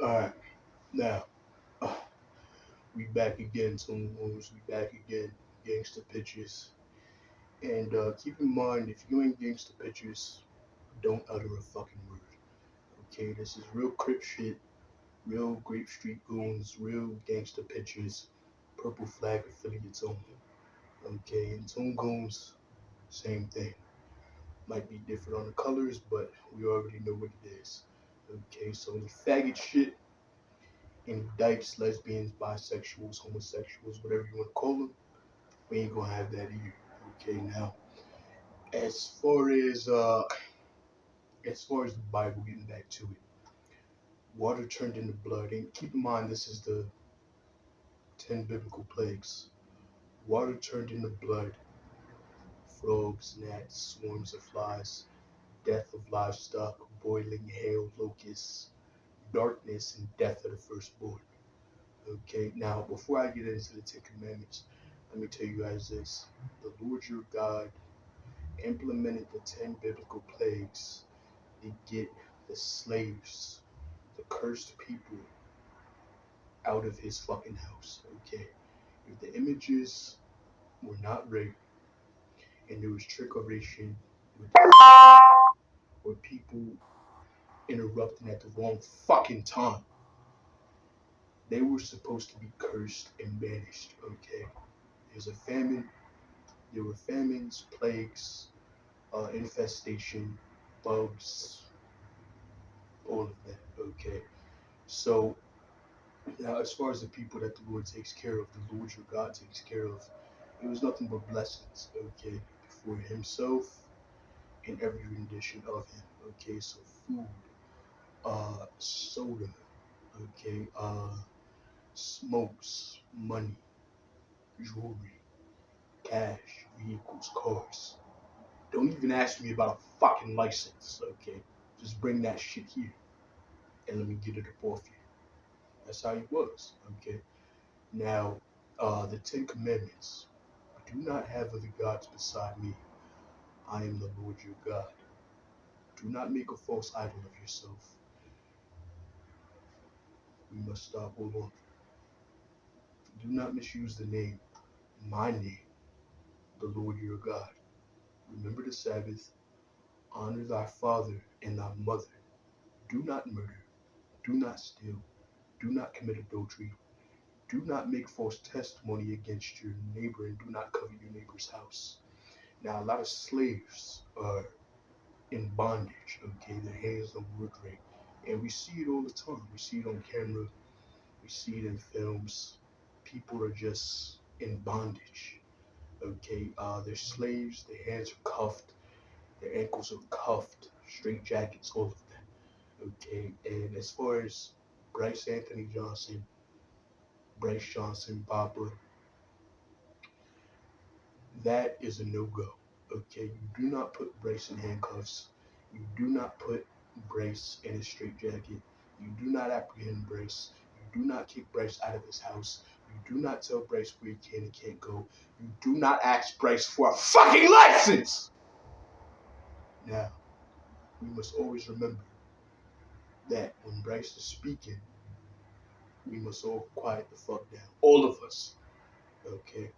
Alright, now, uh, we back again, Tone Wolves. We back again, Gangsta Pictures. And keep in mind, if you ain't Gangsta Pictures, don't utter a fucking word. Okay, this is real Crip shit, real Grape Street Goons, real Gangsta Pictures, Purple Flag affiliates only. Okay, and Tone Goons, same thing. Might be different on the colors, but we already know what it is. Okay, so the faggot shit any dykes, lesbians, bisexuals, homosexuals, whatever you want to call them, we ain't gonna have that either. Okay, now as far as uh as far as the Bible, getting back to it, water turned into blood, and keep in mind this is the 10 biblical plagues. Water turned into blood, frogs, gnats, swarms of flies, death of livestock, boiling hail, locusts, darkness, and death of the firstborn. Okay, now before I get into the Ten Commandments, let me tell you guys this. The Lord your God implemented the 10 biblical plagues to get the slaves, the cursed people, out of his fucking house. Okay, if the images were not raped and there was trickeration with or people interrupting at the wrong fucking time, they were supposed to be cursed and banished. Okay, there's a famine. There were famines, plagues, infestation, bugs, all of that. Okay, so now as far as the people that the Lord takes care of, the Lord your God takes care of, it was nothing but blessings. Okay, for Himself and every rendition of Him. Okay, so food, soda, okay, smokes, money, jewelry, cash, vehicles, cars. Don't even ask me about a fucking license. Okay, just bring that shit here and let me get it up off you. That's how he was. Okay. Now, the 10 Commandments. Do not have other gods beside me. I am the Lord your God. Do not make a false idol of yourself. We must stop. Hold on. Do not misuse the name, my name, the Lord your God. Remember the Sabbath. Honor thy father and thy mother. Do not murder. Do not steal. Do not commit adultery. Do not make false testimony against your neighbor, and do not covet your neighbor's house. Now, a lot of slaves are in bondage, okay? Their hands don't work right. And we see it all the time. We see it on camera, we see it in films. People are just in bondage, okay? They're slaves, their hands are cuffed, their ankles are cuffed, straight jackets, all of that, okay? And as far as Bryce Johnson, Papa, that is a no-go. Okay, you do not put Bryce in handcuffs. You do not put Bryce in a straitjacket. You do not apprehend Bryce. You do not kick Bryce out of his house. You do not tell Bryce where he can and can't go. You do not ask Bryce for a fucking license! Now, we must always remember that when Bryce is speaking, we must all quiet the fuck down. All of us. Okay?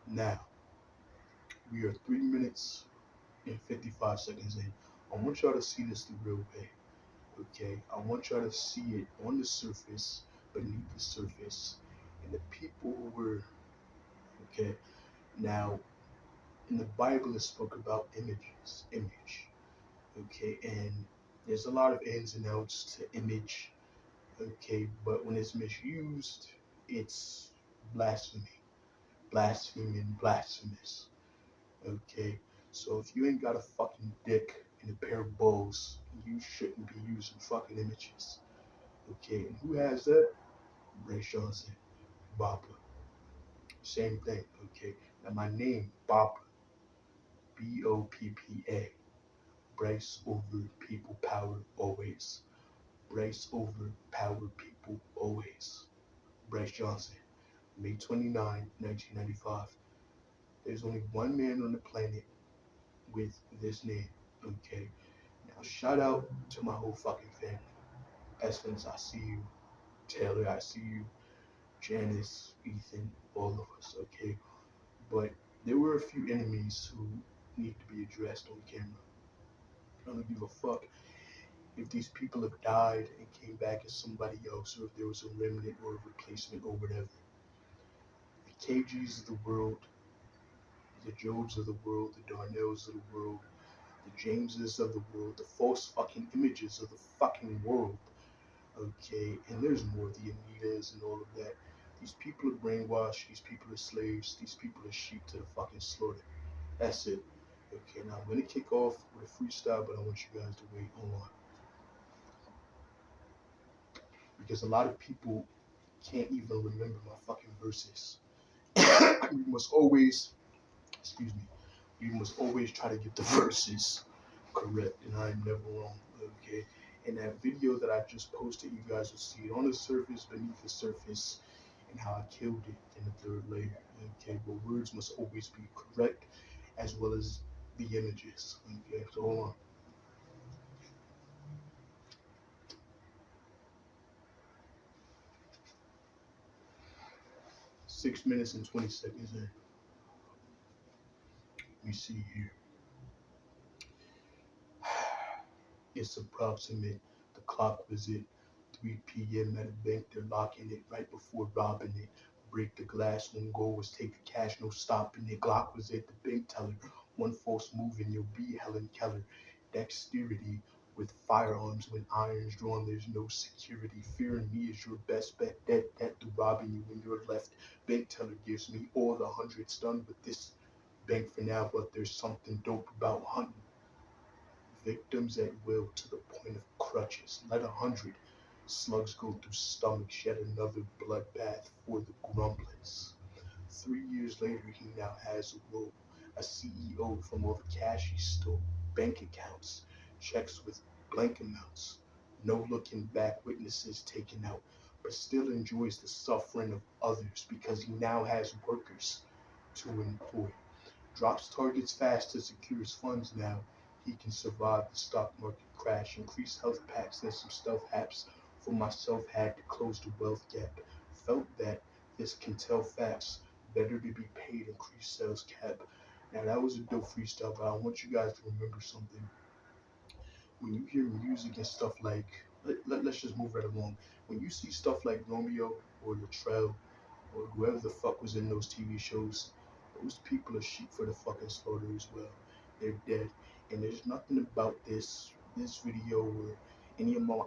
Now, we are 3 minutes and 55 seconds in. I want y'all to see this the real way. Okay, I want y'all to see it on the surface, beneath the surface, and the people who were okay. Now, in the Bible, it spoke about image. Okay, and there's a lot of ins and outs to image. Okay, but when it's misused, it's blasphemy, blaspheming, blasphemous. Okay, so if you ain't got a fucking dick and a pair of balls, you shouldn't be using fucking images. Okay, and who has that? Ray Johnson, Boppa. Same thing, okay? Now my name, Boppa, Boppa. Bryce over people power always. Bryce over power people always. Bryce Johnson, May 29, 1995. There's only one man on the planet with this name, okay? Now shout out to my whole fucking family. Essence, I see you. Taylor, I see you. Janice, Ethan, all of us, okay? But there were a few enemies who need to be addressed on camera. I don't give a fuck if these people have died and came back as somebody else, or if there was a remnant or a replacement or whatever. The KGs of the world, the Jobs of the world, the Darnells of the world, the Jameses of the world, the false fucking images of the fucking world. Okay, and there's more, the Anitas and all of that. These people are brainwashed, these people are slaves, these people are sheep to the fucking slaughter. That's it. Okay, now I'm gonna kick off with a freestyle, but I want you guys to wait. Hold on. Because a lot of people can't even remember my fucking verses. We must always, excuse me, we must always try to get the verses correct, and I am never wrong. Okay, and that video that I just posted, you guys will see it on the surface, beneath the surface, and how I killed it in the third layer. Okay, but words must always be correct, as well as the images. Okay, so hold on. 6 minutes and 20 seconds in. Let me see here. It's approximate. The clock was at 3 p.m. at a bank. They're locking it right before robbing it. Break the glass. One goal was take the cash, no stopping it. Glock was at the bank teller. One false move and you'll be Helen Keller. Dexterity with firearms when iron's drawn. There's no security. Fearing me is your best bet. That to robbing you when you're left. Bank teller gives me all the hundreds done with this bank for now, but there's something dope about hunting victims at will to the point of crutches. Let 100 slugs go through stomachs, yet another bloodbath for the grumblers. 3 years later, he now has a role, a CEO from all the cash he stole, bank accounts, checks with blank amounts, no looking back, witnesses taken out, but still enjoys the suffering of others because he now has workers to employ. Drops targets fast to secure his funds now. He can survive the stock market crash. Increased health packs and some stealth apps for myself had to close the wealth gap. Felt that this can tell facts. Better to be paid, increased sales cap. Now that was a dope freestyle, but I want you guys to remember something. When you hear music and stuff like, let's just move right along. When you see stuff like Romeo or Latrell or whoever the fuck was in those TV shows, those people are sheep for the fucking slaughter as well. They're dead. And there's nothing about this video or any of my